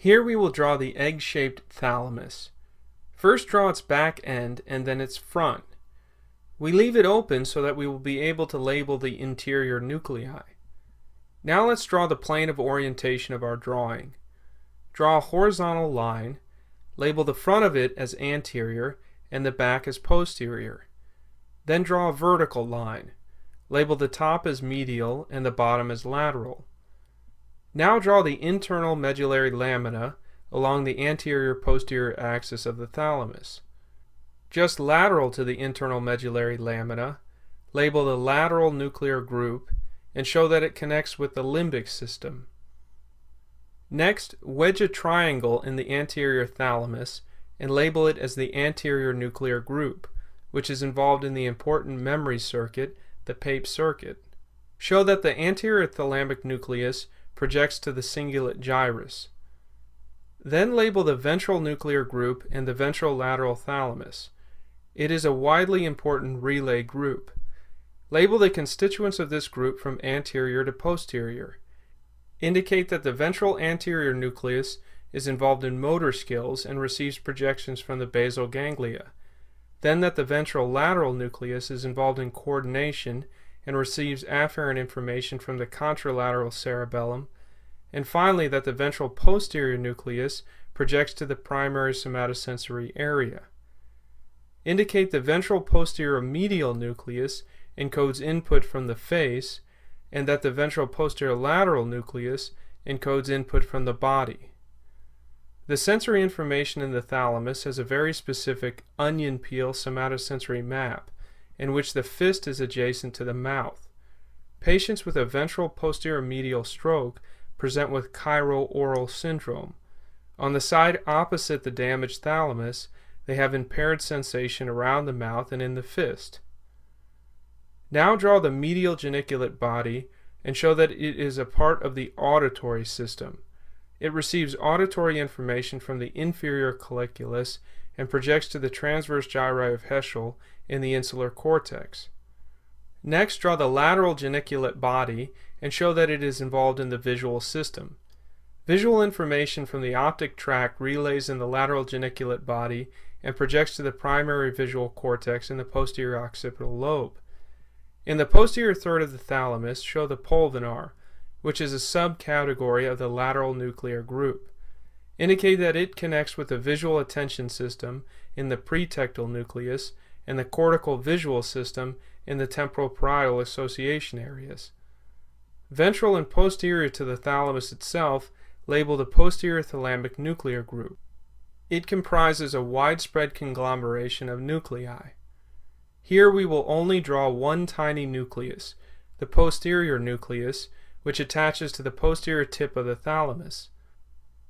Here we will draw the egg-shaped thalamus. First draw its back end and then its front. We leave it open so that we will be able to label the interior nuclei. Now let's draw the plane of orientation of our drawing. Draw a horizontal line, label the front of it as anterior and the back as posterior. Then draw a vertical line. Label the top as medial and the bottom as lateral. Now draw the internal medullary lamina along the anterior-posterior axis of the thalamus. Just lateral to the internal medullary lamina, label the lateral nuclear group and show that it connects with the limbic system. Next, wedge a triangle in the anterior thalamus and label it as the anterior nuclear group, which is involved in the important memory circuit, the Pape circuit. Show that the anterior thalamic nucleus projects to the cingulate gyrus. Then label the ventral nuclear group and the ventrolateral thalamus. It is a widely important relay group. Label the constituents of this group from anterior to posterior. Indicate that the ventral anterior nucleus is involved in motor skills and receives projections from the basal ganglia. Then that the ventrolateral nucleus is involved in coordination and receives afferent information from the contralateral cerebellum, and finally that the ventral posterior nucleus projects to the primary somatosensory area. Indicate the ventral posterior medial nucleus encodes input from the face, and that the ventral posterior lateral nucleus encodes input from the body. The sensory information in the thalamus has a very specific onion peel somatosensory map, in which the fist is adjacent to the mouth. Patients with a ventral posterior medial stroke present with chiro-oral syndrome. On the side opposite the damaged thalamus, they have impaired sensation around the mouth and in the fist. Now draw the medial geniculate body and show that it is a part of the auditory system. It receives auditory information from the inferior colliculus and projects to the transverse gyri of Heschel in the insular cortex. Next, draw the lateral geniculate body and show that it is involved in the visual system. Visual information from the optic tract relays in the lateral geniculate body and projects to the primary visual cortex in the posterior occipital lobe. In the posterior third of the thalamus, show the pulvinar, which is a subcategory of the lateral nuclear group. Indicate that it connects with the visual attention system in the pretectal nucleus and the cortical visual system in the temporal parietal association areas. Ventral and posterior to the thalamus itself, label the posterior thalamic nuclear group. It comprises a widespread conglomeration of nuclei. Here we will only draw one tiny nucleus, the posterior nucleus, which attaches to the posterior tip of the thalamus.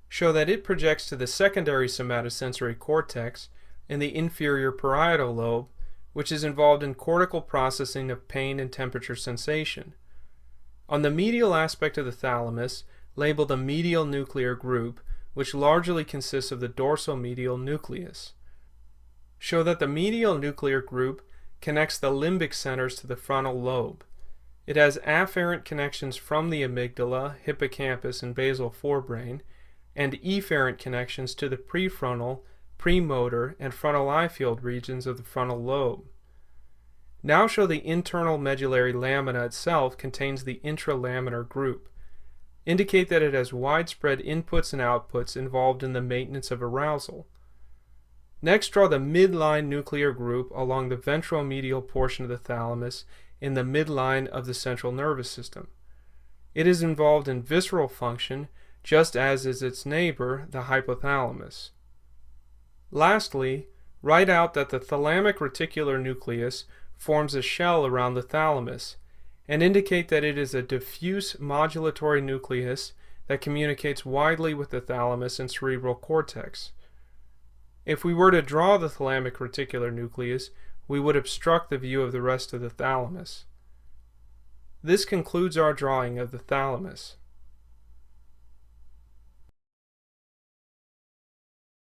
Show that it projects to the secondary somatosensory cortex in the inferior parietal lobe, which is involved in cortical processing of pain and temperature sensation. On the medial aspect of the thalamus, label the medial nuclear group, which largely consists of the dorsomedial nucleus. Show that the medial nuclear group connects the limbic centers to the frontal lobe. It has afferent connections from the amygdala, hippocampus, and basal forebrain, and efferent connections to the prefrontal, premotor, and frontal eye field regions of the frontal lobe. Now show the internal medullary lamina itself contains the intralaminar group. Indicate that it has widespread inputs and outputs involved in the maintenance of arousal. Next, draw the midline nuclear group along the ventromedial portion of the thalamus in the midline of the central nervous system. It is involved in visceral function, just as is its neighbor, the hypothalamus. Lastly, write out that the thalamic reticular nucleus forms a shell around the thalamus, and indicate that it is a diffuse modulatory nucleus that communicates widely with the thalamus and cerebral cortex. If we were to draw the thalamic reticular nucleus, we would obstruct the view of the rest of the thalamus. This concludes our drawing of the thalamus.